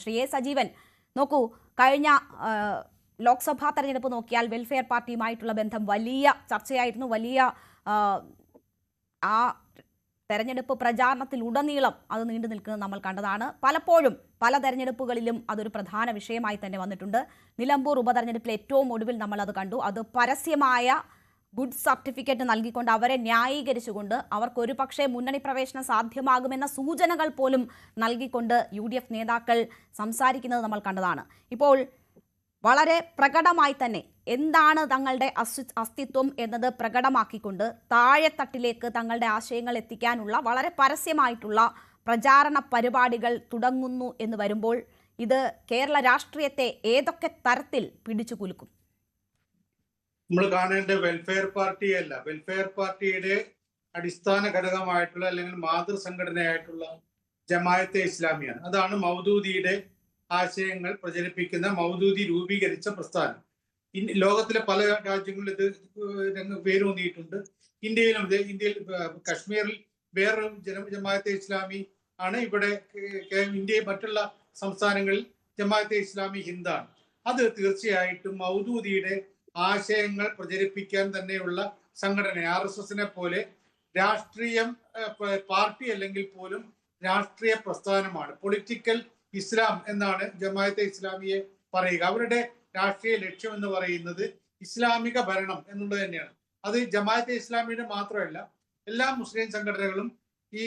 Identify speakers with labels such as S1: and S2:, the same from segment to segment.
S1: Shri A Sajeevan, നോക്കൂ, കഴിഞ്ഞ ലോക്സഭാ തെരഞ്ഞെടുപ്പ് നോക്കിയാൽ വെൽഫെയർ പാർട്ടിയുമായിട്ടുള്ള ബന്ധം വലിയ ചർച്ചയായിരുന്നു. വലിയ ആ തെരഞ്ഞെടുപ്പ് പ്രചാരണത്തിൽ ഉടനീളം അത് നീണ്ടു നിൽക്കുന്നത് നമ്മൾ കണ്ടതാണ്. പലപ്പോഴും പല തെരഞ്ഞെടുപ്പുകളിലും അതൊരു പ്രധാന വിഷയമായി തന്നെ വന്നിട്ടുണ്ട്. നിലമ്പൂർ ഉപതെരഞ്ഞെടുപ്പിൽ ഏറ്റവും ഒടുവിൽ നമ്മൾ അത് കണ്ടു. അത് പരസ്യമായ ഗുഡ് സർട്ടിഫിക്കറ്റ് നൽകിക്കൊണ്ട് അവരെ ന്യായീകരിച്ചുകൊണ്ട് അവർക്ക് ഒരു പക്ഷേ മുന്നണി പ്രവേശനം സാധ്യമാകുമെന്ന സൂചനകൾ പോലും നൽകിക്കൊണ്ട് UDF നേതാക്കൾ സംസാരിക്കുന്നത് നമ്മൾ കണ്ടതാണ്. ഇപ്പോൾ വളരെ പ്രകടമായി തന്നെ എന്താണ് തങ്ങളുടെ അസ്തിത്വം എന്നത് പ്രകടമാക്കിക്കൊണ്ട് താഴെത്തട്ടിലേക്ക് തങ്ങളുടെ ആശയങ്ങൾ എത്തിക്കാനുള്ള വളരെ പരസ്യമായിട്ടുള്ള പ്രചാരണ പരിപാടികൾ തുടങ്ങുന്നു എന്ന് വരുമ്പോൾ ഇത് കേരള രാഷ്ട്രീയത്തെ ഏതൊക്കെ തരത്തിൽ പിടിച്ചു കുലുക്കും?
S2: നമ്മൾ കാണേണ്ട വെൽഫെയർ പാർട്ടിയല്ല, വെൽഫെയർ പാർട്ടിയുടെ അടിസ്ഥാന ഘടകമായിട്ടുള്ള അല്ലെങ്കിൽ മാതൃസംഘടനയായിട്ടുള്ള ജമാഅത്തെ ഇസ്ലാമിയാണ്. അതാണ് മൗദൂദിയുടെ ആശയങ്ങൾ പ്രചരിപ്പിക്കുന്ന മൗദൂദി രൂപീകരിച്ച പ്രസ്ഥാനം. ലോകത്തിലെ പല രാജ്യങ്ങളിലും ഇത് പേരൂന്നിയിട്ടുണ്ട്. ഇന്ത്യയിൽ കശ്മീരിൽ വേറൊരു ജമാഅത്തെ ഇസ്ലാമി ആണ്. ഇവിടെ ഇന്ത്യയിൽ മറ്റുള്ള സംസ്ഥാനങ്ങളിൽ ജമാഅത്തെ ഇസ്ലാമി ഹിന്ദാണ്. അത് തീർച്ചയായിട്ടും മൗദൂദിയുടെ ആശയങ്ങൾ പ്രചരിപ്പിക്കാൻ തന്നെയുള്ള സംഘടന. RSSനെ പോലെ രാഷ്ട്രീയം പാർട്ടി അല്ലെങ്കിൽ പോലും രാഷ്ട്രീയ പ്രസ്ഥാനമാണ്. പൊളിറ്റിക്കൽ ഇസ്ലാം എന്നാണ് ജമാഅത്തെ ഇസ്ലാമിയെ പറയുക. അവരുടെ രാഷ്ട്രീയ ലക്ഷ്യം എന്ന് പറയുന്നത് ഇസ്ലാമിക ഭരണം എന്നുള്ളത് തന്നെയാണ്. അത് ജമാഅത്തെ ഇസ്ലാമിയുടെ മാത്രമല്ല, എല്ലാ മുസ്ലിം സംഘടനകളും ഈ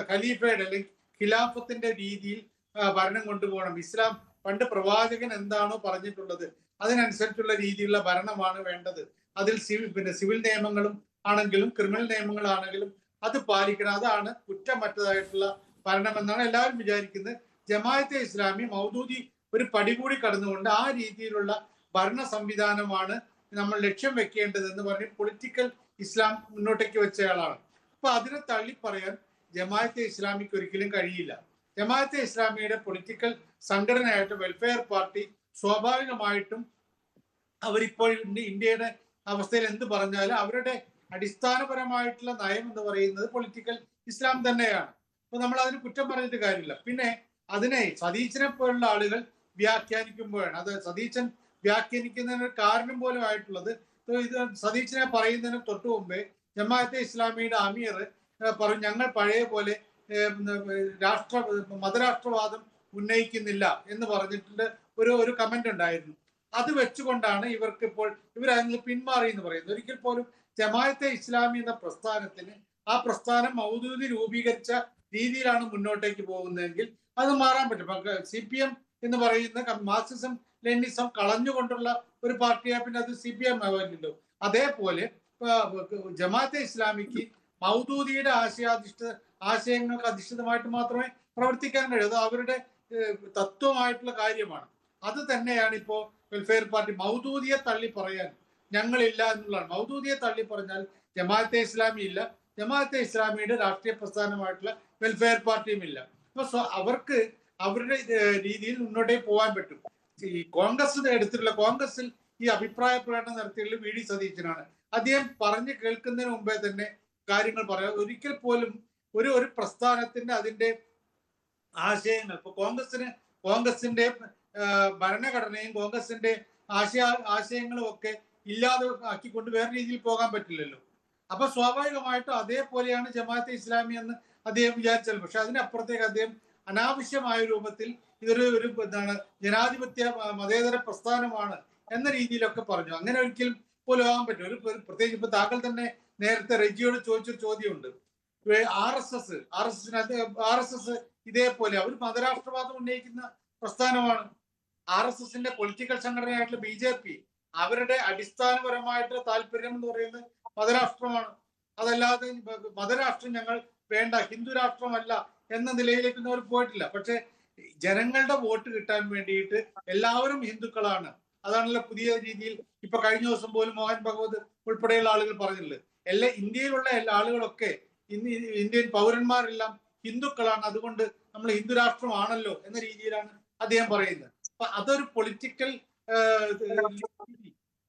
S2: ഖലീഫയുടെ അല്ലെങ്കിൽ ഖിലാഫത്തിന്റെ രീതിയിൽ ഭരണം കൊണ്ടുപോകണം. ഇസ്ലാം പണ്ട് പ്രവാചകൻ എന്താണോ പറഞ്ഞിട്ടുള്ളത് അതിനനുസരിച്ചുള്ള രീതിയിലുള്ള ഭരണമാണ് വേണ്ടത്. അതിൽ സിവിൽ നിയമങ്ങളും ആണെങ്കിലും ക്രിമിനൽ നിയമങ്ങളാണെങ്കിലും അത് പാലിക്കണം. അതാണ് കുറ്റമറ്റതായിട്ടുള്ള ഭരണമെന്നാണ് എല്ലാവരും വിചാരിക്കുന്നത്. ജമാഅത്തെ ഇസ്ലാമി മൗദൂദി ഒരു പടി കൂടി കടന്നുകൊണ്ട് ആ രീതിയിലുള്ള ഭരണ സംവിധാനമാണ് നമ്മൾ ലക്ഷ്യം വെക്കേണ്ടതെന്ന് പറഞ്ഞ് പൊളിറ്റിക്കൽ ഇസ്ലാം മുന്നോട്ടേക്ക് വെച്ചയാളാണ്. അപ്പൊ അതിനെ തള്ളി പറയാൻ ജമാഅത്തെ ഇസ്ലാമിക്ക് ഒരിക്കലും കഴിയില്ല. ജമാഅത്തെ ഇസ്ലാമിയുടെ പൊളിറ്റിക്കൽ സംഘടനയായിട്ട് വെൽഫെയർ പാർട്ടി സ്വാഭാവികമായിട്ടും അവരിപ്പോൾ ഇന്ത്യയുടെ അവസ്ഥയിൽ എന്ത് പറഞ്ഞാലും അവരുടെ അടിസ്ഥാനപരമായിട്ടുള്ള നയം എന്ന് പറയുന്നത് പൊളിറ്റിക്കൽ ഇസ്ലാം തന്നെയാണ്. അപ്പൊ നമ്മൾ അതിന് കുറ്റം പറഞ്ഞിട്ട് കാര്യമില്ല. പിന്നെ അതിനെ സതീശനെ പോലുള്ള ആളുകൾ വ്യാഖ്യാനിക്കുമ്പോഴാണ് അത് സതീശൻ വ്യാഖ്യാനിക്കുന്നതിന് കാരണം പോലും ആയിട്ടുള്ളത്. ഇത് സതീശനെ പറയുന്നതിന് തൊട്ടു മുമ്പേ ജമാഅത്തെ ഇസ്ലാമിയുടെ അമീർ പറഞ്ഞു, ഞങ്ങൾ പഴയ പോലെ മതരാഷ്ട്രവാദം ഉന്നയിക്കുന്നില്ല എന്ന് പറഞ്ഞിട്ടുണ്ട്. ഒരു കമന്റ് ഉണ്ടായിരുന്നു. അത് വെച്ചുകൊണ്ടാണ് ഇവർക്ക് ഇപ്പോൾ അതിൽ പിന്മാറി എന്ന് പറയുന്നത്. ഒരിക്കൽ പോലും ജമാഅത്തെ ഇസ്ലാമി എന്ന പ്രസ്ഥാനത്തിന് ആ പ്രസ്ഥാനം മൗദൂദി രൂപീകരിച്ച രീതിയിലാണ് മുന്നോട്ടേക്ക് പോകുന്നതെങ്കിൽ അത് മാറാൻ പറ്റും. CPM എന്ന് പറയുന്ന മാർക്സിസം ലെനിനിസം കളഞ്ഞുകൊണ്ടുള്ള ഒരു പാർട്ടിയാ പിന്നെ അത് CPM ആവാനില്ലോ. അതേപോലെ ജമാഅത്തെ ഇസ്ലാമിക്ക് മൗദൂദിയുടെ ആശയങ്ങൾക്ക് അധിഷ്ഠിതമായിട്ട് മാത്രമേ പ്രവർത്തിക്കാൻ കഴിയൂ. അത് അവരുടെ തത്വമായിട്ടുള്ള കാര്യമാണ്. അത് തന്നെയാണ് ഇപ്പോ വെൽഫെയർ പാർട്ടി. മൗദൂദിയെ തള്ളി പറയാൻ ഞങ്ങളില്ല എന്നുള്ളതാണ്. മൗദൂദിയെ തള്ളി പറഞ്ഞാൽ ജമാഅത്തെ ഇസ്ലാമി ഇല്ല, ജമാഅത്തെ ഇസ്ലാമിയുടെ രാഷ്ട്രീയ പ്രസ്ഥാനമായിട്ടുള്ള വെൽഫെയർ പാർട്ടിയും ഇല്ല. അപ്പൊ അവർക്ക് അവരുടെ രീതിയിൽ മുന്നോട്ടേക്ക് പോകാൻ പറ്റും. ഈ കോൺഗ്രസിൽ ഈ അഭിപ്രായ പ്രകടനം നടത്തിയുള്ള VD സതീശനാണ്. അദ്ദേഹം പറഞ്ഞു കേൾക്കുന്നതിന് മുമ്പേ തന്നെ കാര്യങ്ങൾ പറയാം. ഒരിക്കൽ പോലും ഒരു പ്രസ്ഥാനത്തിന്റെ അതിന്റെ ആശയങ്ങൾ ഇപ്പൊ കോൺഗ്രസിന്റെ ഭരണഘടനയും കോൺഗ്രസിന്റെ ആശയങ്ങളും ഒക്കെ ഇല്ലാതെ ആക്കിക്കൊണ്ട് വേറെ രീതിയിൽ പോകാൻ പറ്റില്ലല്ലോ. അപ്പൊ സ്വാഭാവികമായിട്ടും അതേപോലെയാണ് ജമാഅത്തെ ഇസ്ലാമി എന്ന് അദ്ദേഹം വിചാരിച്ചത്. പക്ഷെ അതിനപ്പുറത്തേക്ക് അദ്ദേഹം അനാവശ്യമായ രൂപത്തിൽ ഇതൊരു ജനാധിപത്യ മതേതര പ്രസ്ഥാനമാണ് എന്ന രീതിയിലൊക്കെ പറഞ്ഞു. അങ്ങനെ ഒരിക്കലും പോലും ആകാൻ പറ്റും. പ്രത്യേകിച്ച് ഇപ്പൊ താങ്കൾ തന്നെ നേരത്തെ റെജിയോട് ചോദിച്ചൊരു ചോദ്യമുണ്ട്. RSS ഇതേപോലെ അവർ മതരാഷ്ട്രവാദം ഉന്നയിക്കുന്ന പ്രസ്ഥാനമാണ്. RSSന്റെ പൊളിറ്റിക്കൽ സംഘടനയായിട്ടുള്ള BJP അവരുടെ അടിസ്ഥാനപരമായിട്ടുള്ള താല്പര്യം എന്ന് പറയുന്നത് മതരാഷ്ട്രമാണ്. അതല്ലാതെ മതരാഷ്ട്രം ഞങ്ങൾ വേണ്ട, ഹിന്ദു രാഷ്ട്രമല്ല എന്ന നിലയിലേക്ക് അവർ പോയിട്ടില്ല. പക്ഷെ ജനങ്ങളുടെ വോട്ട് കിട്ടാൻ വേണ്ടിയിട്ട് എല്ലാവരും ഹിന്ദുക്കളാണ്. അതാണല്ലോ പുതിയ രീതിയിൽ ഇപ്പൊ കഴിഞ്ഞ ദിവസം പോലും മോഹൻ ഭഗവത് ഉൾപ്പെടെയുള്ള ആളുകൾ പറഞ്ഞിട്ടുള്ളത്. ഇന്ത്യയിലുള്ള എല്ലാ ആളുകളൊക്കെ ഇന്ത്യൻ പൗരന്മാരെല്ലാം ഹിന്ദുക്കളാണ്, അതുകൊണ്ട് നമ്മൾ ഹിന്ദു രാഷ്ട്രമാണല്ലോ എന്ന രീതിയിലാണ് അദ്ദേഹം പറയുന്നത്. അപ്പൊ അതൊരു പൊളിറ്റിക്കൽ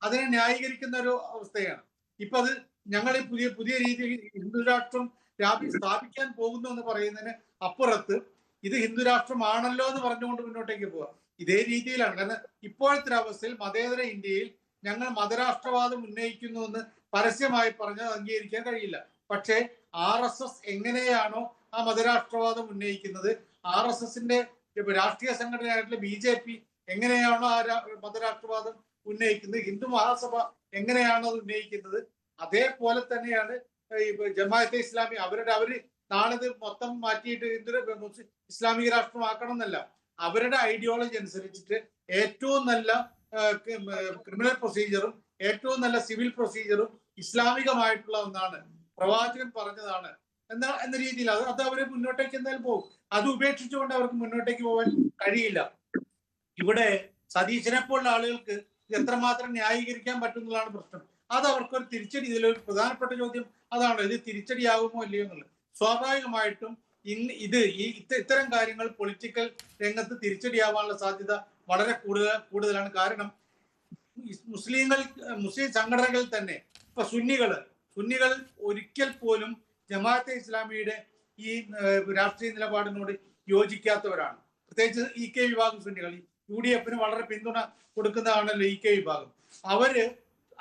S2: അതിനെ ന്യായീകരിക്കുന്ന ഒരു അവസ്ഥയാണ്. ഇപ്പൊ അത് ഞങ്ങൾ പുതിയ രീതിയിൽ ഹിന്ദു രാഷ്ട്രം സ്ഥാപിക്കാൻ പോകുന്നു എന്ന് പറയുന്നതിന് അപ്പുറത്ത് ഇത് ഹിന്ദു രാഷ്ട്രമാണല്ലോ എന്ന് പറഞ്ഞുകൊണ്ട് മുന്നോട്ടേക്ക് പോവുക. ഇതേ രീതിയിലാണ്. കാരണം ഇപ്പോഴത്തെ അവസ്ഥയിൽ മതേതര ഇന്ത്യയിൽ ഞങ്ങൾ മതരാഷ്ട്രവാദം ഉന്നയിക്കുന്നു എന്ന് പരസ്യമായി പറഞ്ഞത് അംഗീകരിക്കാൻ കഴിയില്ല. പക്ഷേ RSS എങ്ങനെയാണോ ആ മതരാഷ്ട്രവാദം ഉന്നയിക്കുന്നത്, RSSന്റെ രാഷ്ട്രീയ സംഘടനയായിട്ടുള്ള BJP എങ്ങനെയാണോ ആ മതരാഷ്ട്രവാദം ഉന്നയിക്കുന്നത്, ഹിന്ദു മഹാസഭ എങ്ങനെയാണോ അത് ഉന്നയിക്കുന്നത്, അതേപോലെ തന്നെയാണ് ജമാഅത്തെ ഇസ്ലാമി. അവര് നാളെ ഇത് മൊത്തം മാറ്റിയിട്ട് ഇസ്ലാമിക രാഷ്ട്രമാക്കണം എന്നല്ല. അവരുടെ ഐഡിയോളജി അനുസരിച്ചിട്ട് ഏറ്റവും നല്ല ക്രിമിനൽ പ്രൊസീജിയറും ഏറ്റവും നല്ല സിവിൽ പ്രൊസീജിയറും ഇസ്ലാമികമായിട്ടുള്ള ഒന്നാണ്, പ്രവാചകൻ പറഞ്ഞതാണ് എന്ന രീതിയിൽ അത് അവര് മുന്നോട്ടേക്ക് എന്തായാലും പോകും. അത് ഉപേക്ഷിച്ചുകൊണ്ട് അവർക്ക് മുന്നോട്ടേക്ക് പോകാൻ കഴിയില്ല. ഇവിടെ സതീശനെ പോലുള്ള ആളുകൾക്ക് എത്രമാത്രം ന്യായീകരിക്കാൻ പറ്റുന്നതാണ് പ്രശ്നം. അത് അവർക്കൊരു തിരിച്ചടി. ഇതിലൊരു പ്രധാനപ്പെട്ട ചോദ്യം അതാണ്, ഇത് തിരിച്ചടിയാകുമോ ഇല്ലയോ എന്നുള്ളത്. സ്വാഭാവികമായിട്ടും ഇത്തരം കാര്യങ്ങൾ പൊളിറ്റിക്കൽ രംഗത്ത് തിരിച്ചടിയാവാനുള്ള സാധ്യത വളരെ കൂടുതലാണ്. കാരണം മുസ്ലിം സംഘടനകൾ തന്നെ ഇപ്പൊ സുന്നികൾ ഒരിക്കൽ പോലും ജമാഅത്തെ ഇസ്ലാമിയുടെ ഈ രാഷ്ട്രീയ നിലപാടിനോട് യോജിക്കാത്തവരാണ്. പ്രത്യേകിച്ച് EK വിഭാഗം സുന്നികൾ. UDFന് വളരെ പിന്തുണ കൊടുക്കുന്നതാണല്ലോ EK വിഭാഗം.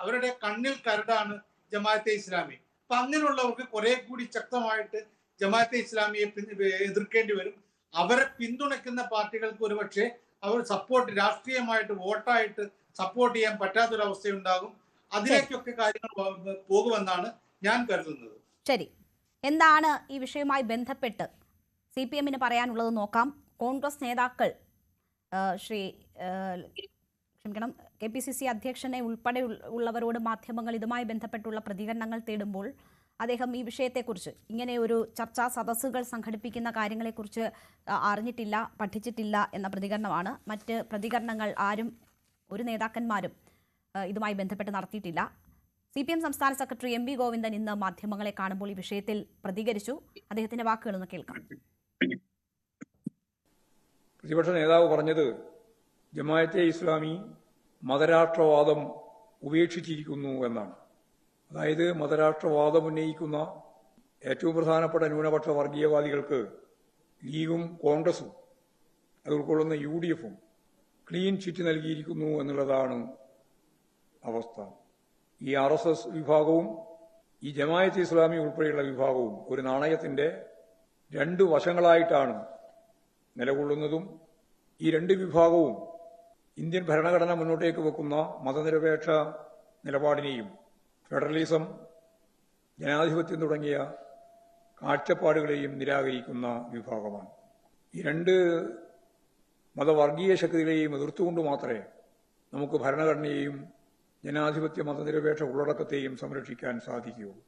S2: അവരുടെ കണ്ണിൽ കരടാണ് ജമാഅത്തെ ഇസ്ലാമി. അപ്പൊ അങ്ങനെയുള്ളവർക്ക് കുറെ കൂടി ശക്തമായിട്ട് ജമാഅത്തെ ഇസ്ലാമിയെ എതിർക്കേണ്ടി വരും. അവരെ പിന്തുണയ്ക്കുന്ന പാർട്ടികൾക്ക് ഒരുപക്ഷെ അവർ രാഷ്ട്രീയമായിട്ട് വോട്ടായിട്ട് സപ്പോർട്ട് ചെയ്യാൻ പറ്റാത്തൊരവസ്ഥയുണ്ടാകും. അതിലേക്കൊക്കെ കാര്യങ്ങൾ പോകുമെന്നാണ് ഞാൻ കരുതുന്നത്.
S1: ശരി, എന്താണ് ഈ വിഷയവുമായി ബന്ധപ്പെട്ട് CPMന് പറയാനുള്ളത് നോക്കാം. കോൺഗ്രസ് നേതാക്കൾ KPCC അധ്യക്ഷനെ ഉൾപ്പെടെ ഉള്ളവരോട് മാധ്യമങ്ങൾ ഇതുമായി ബന്ധപ്പെട്ടുള്ള പ്രതികരണങ്ങൾ തേടുമ്പോൾ അദ്ദേഹം ഈ വിഷയത്തെക്കുറിച്ച്, ഇങ്ങനെ ഒരു ചർച്ചാ സദസ്സുകൾ സംഘടിപ്പിക്കുന്ന കാര്യങ്ങളെക്കുറിച്ച് അറിഞ്ഞിട്ടില്ല, പഠിച്ചിട്ടില്ല എന്ന പ്രതികരണമാണ്. മറ്റ് പ്രതികരണങ്ങൾ ഒരു നേതാക്കന്മാരും ഇതുമായി ബന്ധപ്പെട്ട് നടത്തിയിട്ടില്ല. CPM സംസ്ഥാന സെക്രട്ടറി MV ഗോവിന്ദൻ ഇന്ന് മാധ്യമങ്ങളെ കാണുമ്പോൾ ഈ വിഷയത്തിൽ പ്രതികരിച്ചു. അദ്ദേഹത്തിന്റെ വാക്കുകളൊന്ന് കേൾക്കാം.
S3: പ്രതിപക്ഷ നേതാവ് പറഞ്ഞത് ജമാഅത്തെ ഇസ്ലാമി മതരാഷ്ട്രവാദം ഉപേക്ഷിച്ചിരിക്കുന്നു എന്നാണ്. അതായത് മതരാഷ്ട്രവാദം ഉന്നയിക്കുന്ന ഏറ്റവും പ്രധാനപ്പെട്ട ന്യൂനപക്ഷ വർഗീയവാദികൾക്ക് ലീഗും കോൺഗ്രസും അത് ഉൾക്കൊള്ളുന്ന UDFും ക്ലീൻ ചിറ്റ് നൽകിയിരിക്കുന്നു എന്നുള്ളതാണ് അവസ്ഥ. ഈ RSS വിഭാഗവും ഈ ജമാഅത്തെ ഇസ്ലാമി ഉൾപ്പെടെയുള്ള വിഭാഗവും ഒരു നാണയത്തിന്റെ രണ്ട് വശങ്ങളായിട്ടാണ് നിലകൊള്ളുന്നതും ഈ രണ്ട് വിഭാഗവും ഇന്ത്യൻ ഭരണഘടന മുന്നോട്ടേക്ക് വെക്കുന്ന മതനിരപേക്ഷ നിലപാടിനെയും ഫെഡറലിസം, ജനാധിപത്യം തുടങ്ങിയ കാഴ്ചപ്പാടുകളെയും നിരാകരിക്കുന്ന വിഭാഗമാണ്. ഈ രണ്ട് മതവർഗീയ ശക്തികളെയും എതിർത്തുകൊണ്ട് മാത്രമേ നമുക്ക് ഭരണഘടനയെയും ജനാധിപത്യ മതനിരപേക്ഷ ഉള്ളടക്കത്തെയും സംരക്ഷിക്കാൻ സാധിക്കുകയുള്ളൂ.